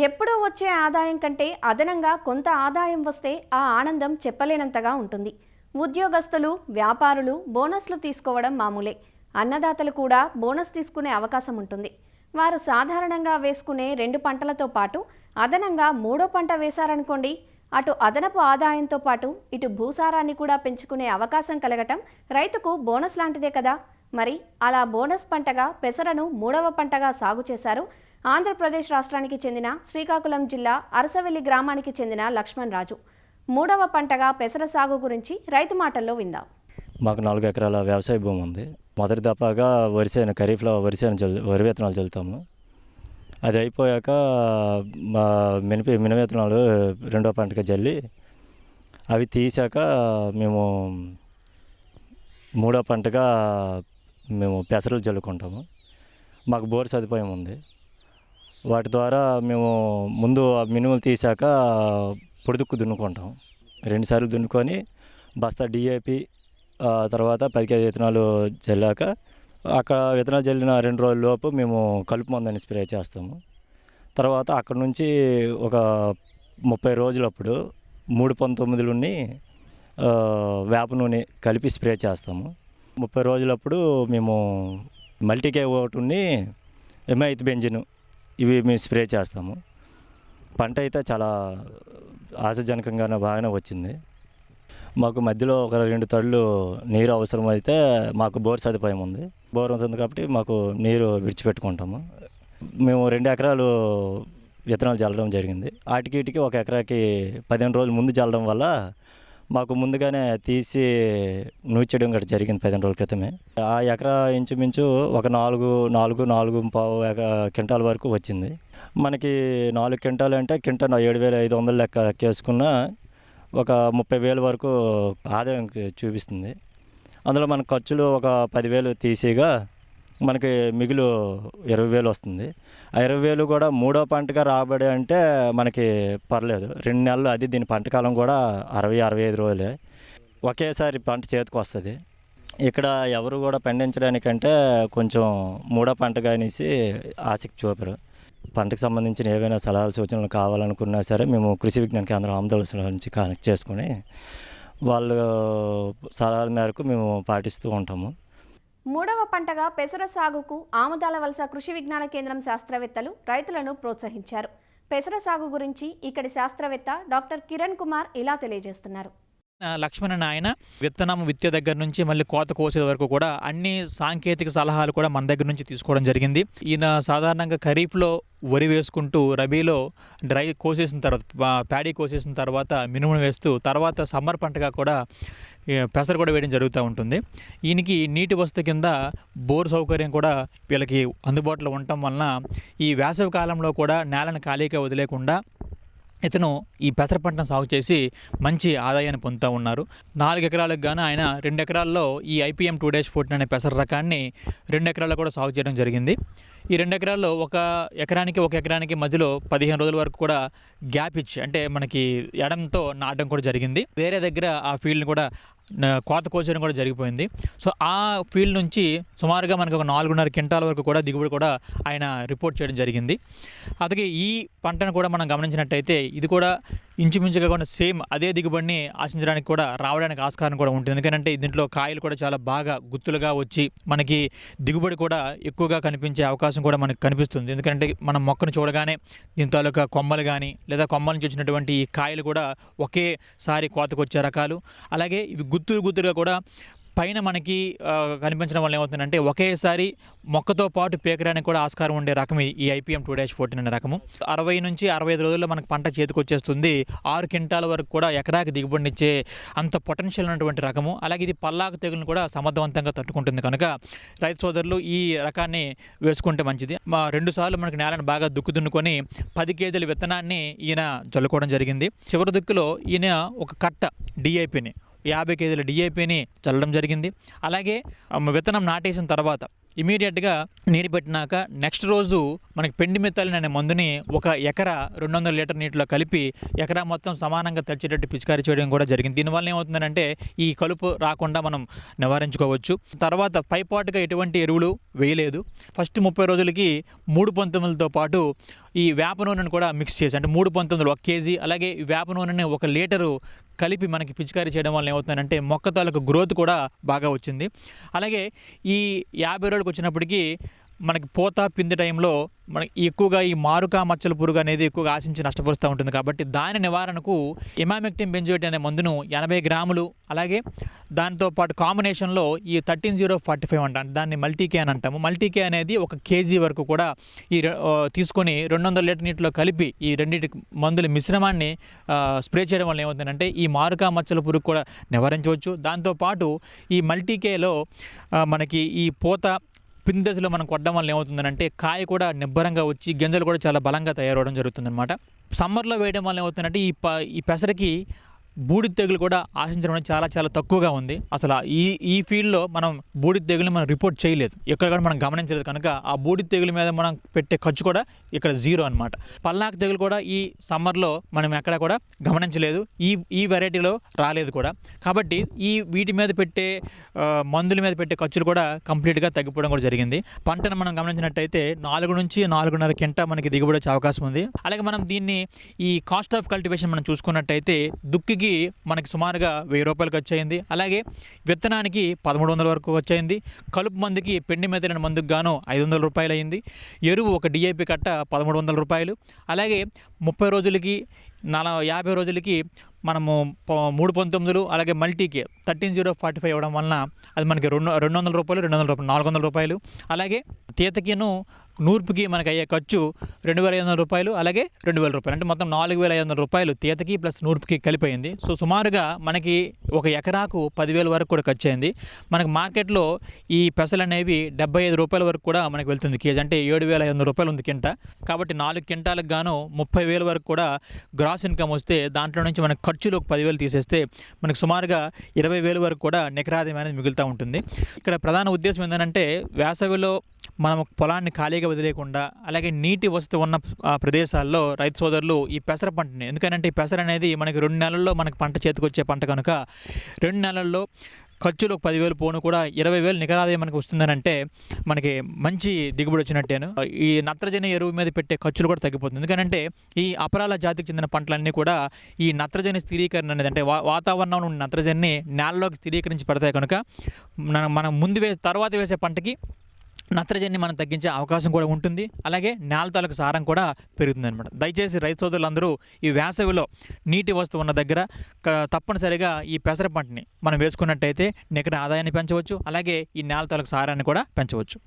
ఎప్పుడూ వచ్చే ఆదాయం కంటే అదనంగా కొంత ఆదాయం వస్తే ఆ ఆనందం చెప్పలేనంతగా ఉంటుంది. ఉద్యోగస్తులు, వ్యాపారులు బోనస్లు తీసుకోవడం మామూలే. అన్నదాతలు కూడా బోనస్ తీసుకునే అవకాశం ఉంటుంది. వారు సాధారణంగా వేసుకునే 2 పంటలతో పాటు అదనంగా 3వ పంట వేశారనుకోండి, అటు అదనపు ఆదాయంతో పాటు ఇటు భూసారాన్ని కూడా పెంచుకునే అవకాశం కలగటం రైతుకు బోనస్ లాంటిదే కదా. మరి అలా బోనస్ పంటగా పెసరను 3వ పంటగా సాగు చేశారు ఆంధ్రప్రదేశ్ రాష్ట్రానికి చెందిన శ్రీకాకుళం జిల్లా అరసవెల్లి గ్రామానికి చెందిన లక్ష్మణ్ రాజు. 3వ పంటగా పెసర సాగు గురించి రైతు మాటల్లో విందాం. మాకు 4 ఎకరాల వ్యవసాయ భూమి ఉంది. మొదటి దఫాగా ఖరీఫ్లో వరి విత్తనాలు చల్లుతాము. అది అయిపోయాక మా మిన విత్తనాలు 2వ పంటగా జల్లి అవి తీసాక మేము 3వ పంటగా మేము పెసరలు చల్లుకుంటాము. మాకు బోర్ సదుపాయం ఉంది. వాటి ద్వారా మేము ముందు మినుములు తీసాక పొడుదుక్కు దున్నుకుంటాం. 2 సార్లు దున్నుకొని బస్తా డిఏపి తర్వాత 10 కేజీ విత్తనాలు చల్లాక అక్కడ విత్తనాలు చల్లిన 2 రోజుల లోపు మేము కలుపు మందుని స్ప్రే చేస్తాము. తర్వాత అక్కడ నుంచి ఒక 30 రోజులప్పుడు 319 వేప నూనె కలిపి స్ప్రే చేస్తాము. 30 రోజులప్పుడు మేము మల్టీకే ఓటుని ఎమైత్ బెంజిన్ ఇవి మేము స్ప్రే చేస్తాము. పంట అయితే చాలా ఆశాజనకంగానే బాగానే వచ్చింది. మాకు మధ్యలో ఒక 2 తడులు నీరు అవసరం అయితే మాకు బోర్ సదుపాయం ఉంది. బోర్ ఉంటుంది కాబట్టి మాకు నీరు విడిచిపెట్టుకుంటాము. మేము 2 ఎకరాలు విత్తనాలు చల్లడం జరిగింది. వాటికి 1 ఎకరాకి 15 రోజులు ముందు చల్లడం వల్ల మాకు ముందుగానే తీసి నూర్చడం గట్రా జరిగింది 15 రోజుల క్రితమే. ఆ ఎకరా ఇంచుమించు ఒక 4.5 క్వింటాల వరకు వచ్చింది. మనకి 4 క్వింటాలు అంటే క్వింటా 7,500 లెక్కేసుకున్న ఒక 30,000 వరకు ఆదాయం చూపిస్తుంది. అందులో మన ఖర్చులు ఒక 10,000 తీసిగా మనకి మిగులు 20,000 వస్తుంది. ఆ 20,000 కూడా 3వ పంటగా రాబడి అంటే మనకి పర్లేదు. 2 నెలలు అది దీని పంటకాలం కూడా 60-65 రోజులే ఒకేసారి పంట చేతికి వస్తుంది. ఇక్కడ ఎవరు కూడా పండించడానికంటే కొంచెం 3వ పంటగా అనేసి ఆసక్తి చూపరు. పంటకు సంబంధించిన ఏవైనా సలహాలు సూచనలు కావాలనుకున్నా సరే మేము కృషి విజ్ఞాన కేంద్రం ఆమదవలసలో నుంచి కనెక్ట్ చేసుకుని వాళ్ళ సలహాల మేరకు మేము పాటిస్తూ ఉంటాము. 3వ పంటగా పెసర సాగుకు ఆముదాలవలస కృషి విజ్ఞాన కేంద్రం శాస్త్రవేత్తలు రైతులను ప్రోత్సహించారు. పెసర సాగు గురించి ఇక్కడి శాస్త్రవేత్త డాక్టర్ కిరణ్ కుమార్ ఇలా తెలియజేస్తున్నారు. లక్ష్మణ్ ఆయన విత్తనం విత్తే దగ్గర నుంచి మళ్ళీ కోత కోసే వరకు కూడా అన్ని సాంకేతిక సలహాలు కూడా మన దగ్గర నుంచి తీసుకోవడం జరిగింది. ఈయన సాధారణంగా ఖరీఫ్లో వరి వేసుకుంటూ రబీలో డ్రై కోసేసిన తర్వాత ప్యాడీ కోసేసిన తర్వాత మినుమును వేస్తూ తర్వాత సమ్మర్ పంటగా కూడా పెసర కూడా వేయడం జరుగుతూ ఉంటుంది. ఈయనకి నీటి వసతి కింద బోర్ సౌకర్యం కూడా వీళ్ళకి అందుబాటులో ఉండటం వలన ఈ వేసవి కాలంలో కూడా నేలను ఖాళీగా వదిలేకుండా ఇతను ఈ పెసర పంటను సాగు చేసి మంచి ఆదాయాన్ని పొందుతూ ఉన్నారు. 4 ఎకరాలకు గాను ఆయన 2 ఎకరాల్లో ఈ IPM 2-14 అనే పెసర రకాన్ని 2 ఎకరాల్లో కూడా సాగు చేయడం జరిగింది. ఈ 2 ఎకరాల్లో 1 ఎకరానికి మధ్యలో 15 రోజుల వరకు కూడా గ్యాప్ ఇచ్చి అంటే మనకి ఎడంతో నాటడం కూడా జరిగింది. వేరే దగ్గర ఆ ఫీల్డ్ని కూడా కోత కోసేయడం కూడా జరిగిపోయింది. సో ఆ ఫీల్డ్ నుంచి సుమారుగా మనకు ఒక 4.5 క్వింటాల వరకు కూడా దిగుబడి కూడా ఆయన రిపోర్ట్ చేయడం జరిగింది. అలాగే ఈ పంటను కూడా మనం గమనించినట్టయితే ఇది కూడా ఇంచుమించుగా కూడా సేమ్ అదే దిగుబడిని ఆశించడానికి కూడా రావడానికి ఆస్కారం కూడా ఉంటుంది. ఎందుకంటే దీంట్లో కాయలు కూడా చాలా బాగా గుత్తులుగా వచ్చి మనకి దిగుబడి కూడా ఎక్కువగా కనిపించే అవకాశం కూడా మనకు కనిపిస్తుంది. ఎందుకంటే మనం మొక్కను చూడగానే దీని తాలూకా కొమ్మలు కానీ లేదా కొమ్మల నుంచి వచ్చినటువంటి ఈ కాయలు కూడా ఒకేసారి కోతకు వచ్చే రకాలు. అలాగే ఇవి గుత్తులుగా కూడా పైన మనకి కనిపించడం వల్ల ఏమవుతుందంటే ఒకేసారి మొక్కతో పాటు పేకడానికి కూడా ఆస్కారం ఉండే రకం ఈ IPM 2-14 అనే రకము. 60 నుంచి 65 రోజుల్లో మనకు పంట చేతికి వచ్చేస్తుంది. 6 క్వింటాల వరకు కూడా ఎకరాకి దిగుబడినిచ్చే అంత పొటెన్షియల్ ఉన్నటువంటి రకము. అలాగే ఇది పల్లాకు తెగులను కూడా సమర్థవంతంగా తట్టుకుంటుంది కనుక రైతు సోదరులు ఈ రకాన్ని వేసుకుంటే మంచిది. 2 సార్లు మనకి నేలను బాగా దున్నుకొని 10 కేజీల విత్తనాన్ని ఈయన చల్లుకోవడం జరిగింది. చివరి దుక్కులో ఈయన ఒక కట్ట DAPని 50 కేజీల DAPని చల్లడం జరిగింది. అలాగే విత్తనం నాటేసిన తర్వాత ఇమీడియట్గా నీరు పెట్టినాక నెక్స్ట్ రోజు మనకి పెండి మెత్తాలిన్ అనే మందుని 1 ఎకరా 200 లీటర్ నీటిలో కలిపి ఎకరా మొత్తం సమానంగా తడిచేటట్టు పిచికారీ చేయడం కూడా జరిగింది. దీనివల్ల ఏమవుతుందంటే ఈ కలుపు రాకుండా మనం నివారించుకోవచ్చు. తర్వాత పైపాటుగా ఎటువంటి ఎరువులు వేయలేదు. ఫస్ట్ 30 రోజులకి 3 పంతొమ్మిదితో పాటు ఈ వేప నూనెను కూడా మిక్స్ చేసి అంటే 3/19 1 కేజీ, అలాగే ఈ వేప నూనెని 1 లీటరు కలిపి మనకి పిచికారీ చేయడం వల్ల ఏమవుతుందంటే మొక్క తాలూకు గ్రోత్ కూడా బాగా వచ్చింది. అలాగే ఈ 50 రోజులకు వచ్చినప్పటికీ మనకి పూత పిండి టైంలో మనకి ఎక్కువగా ఈ మారుకా మచ్చల పురుగు అనేది ఎక్కువగా ఆశించి నష్టపరుస్తూ ఉంటుంది. కాబట్టి దాని నివారణకు ఇమామెక్టిన్ బెంజోయేట్ అనే మందును 80 గ్రాములు, అలాగే దాంతోపాటు కాంబినేషన్లో ఈ 13-0-45 అంటాం, దాన్ని మల్టీకే అని అంటాము. మల్టీకే అనేది 1 కేజీ వరకు కూడా తీసుకొని 200 లీటర్ నీటిలో కలిపి ఈ రెండింటి మందుల మిశ్రమాన్ని స్ప్రే చేయడం వల్ల ఏమవుతుందంటే ఈ మారుకా మచ్చల పురుగు కూడా నివారించవచ్చు. దాంతోపాటు ఈ మల్టీకేలో మనకి ఈ పూత పిండి దశలో మనం కొట్టడం వల్ల ఏమవుతుందంటే కాయ కూడా నిబ్బరంగా వచ్చి గింజలు కూడా చాలా బలంగా తయారవడం జరుగుతుందన్నమాట. సమ్మర్లో వేయడం వల్ల ఏమవుతుందంటే ఈ పెసరకి బూడిద తెగులు కూడా ఆశించడం అనేది చాలా చాలా తక్కువగా ఉంది. అసలు ఈ ఫీల్డ్లో మనం బూడిద తెగులు మనం రిపోర్ట్ చేయలేదు, ఎక్కడ కూడా మనం గమనించలేదు. కనుక ఆ బూడిద తెగుల మీద మనం పెట్టే ఖర్చు కూడా ఇక్కడ 0 అనమాట. పల్నాకు తెగులు కూడా ఈ సమ్మర్లో మనం ఎక్కడ కూడా గమనించలేదు, ఈ వెరైటీలో రాలేదు కూడా. కాబట్టి వీటి మీద పెట్టే మందుల మీద పెట్టే ఖర్చులు కూడా కంప్లీట్గా తగ్గిపోవడం కూడా జరిగింది. పంటను మనం గమనించినట్టయితే 4 నుంచి 4.5 కింట మనకి దిగుబడి వచ్చే అవకాశం ఉంది. అలాగే మనం దీన్ని ఈ కాస్ట్ ఆఫ్ కల్టివేషన్ మనం చూసుకున్నట్టయితే దుక్కి మనకి సుమారుగా 1000 రూపాయలు ఖర్చు అయింది. అలాగే విత్తనానికి 1300 వరకు వచ్చయింది. కలుపు మందుకి పెండి మెథడ్ మందుకు గాను 500 రూపాయలు అయింది. ఎరువు ఒక డిఏపి కట్ట 1300 రూపాయలు. అలాగే 30 రోజులకి 50 రోజులకి మనము 3/19 అలాగే మల్టీకే 13-0-45 ఇవ్వడం వలన అది మనకి 200 రూపాయలు 400 రూపాయలు. అలాగే తీతకిను నూర్పుకి మనకి అయ్యే ఖర్చు 2500 రూపాయలు, అలాగే 2000 రూపాయలు, అంటే మొత్తం 4500 రూపాయలు తీతకి ప్లస్ నూర్పుకి కలిపోయింది. సో సుమారుగా మనకి 1 ఎకరాకు 10,000 వరకు కూడా ఖర్చు అయింది. మనకి మార్కెట్లో ఈ పెసలు అనేవి 75 రూపాయల వరకు కూడా మనకి వెళ్తుంది కేజీ, అంటే 7,500 రూపాయలు ఉంది కింట. కాబట్టి 4 కింటాలకు గాను 30,000 వరకు కూడా గ్రాస్ ఇన్కమ్ వస్తే దాంట్లో నుంచి మనకి ఖర్చులు 10,000 తీసేస్తే మనకి సుమారుగా 20,000 వరకు కూడా నికరాదాయం అనేది మిగులుతూ ఉంటుంది. ఇక్కడ ప్రధాన ఉద్దేశం ఏంటంటే వేసవిలో మనం పొలాన్ని ఖాళీగా వదిలేయకుండా, అలాగే నీటి వసతి ఉన్న ప్రదేశాల్లో రైతు సోదరులు ఈ పెసర పంటని, ఎందుకంటే ఈ పెసర అనేది మనకి 2 నెలల్లో మనకి పంట చేతికొచ్చే పంట కనుక 2 నెలల్లో ఖర్చులు 10,000 పోను కూడా 20,000 నికరాదాయం మనకు వస్తుందని అంటే మనకి మంచి దిగుబడి వచ్చినట్టేను. ఈ నత్రజని ఎరువు మీద పెట్టే ఖర్చులు కూడా తగ్గిపోతుంది. ఎందుకంటే ఈ అపరాల జాతికి చెందిన పంటలన్నీ కూడా ఈ నత్రజని స్థిరీకరణ అనేది, అంటే వాతావరణంలో ఉన్న నత్రజనిని నేలలోకి స్థిరీకరించి పెడతాయి కనుక మనం తర్వాత వేసే పంటకి నత్రజనిని మనం తగ్గించే అవకాశం కూడా ఉంటుంది. అలాగే నేల తాలూకు సారం కూడా పెరుగుతుంది అనమాట. దయచేసి రైతు సోదరులందరూ ఈ వేసవిలో నీటి వస్తువు ఉన్న దగ్గర తప్పనిసరిగా ఈ పెసర పంటని మనం వేసుకున్నట్టయితే నికర ఆదాయాన్ని పెంచవచ్చు, అలాగే ఈ నేల తాలూకు సారాన్ని కూడా పెంచవచ్చు.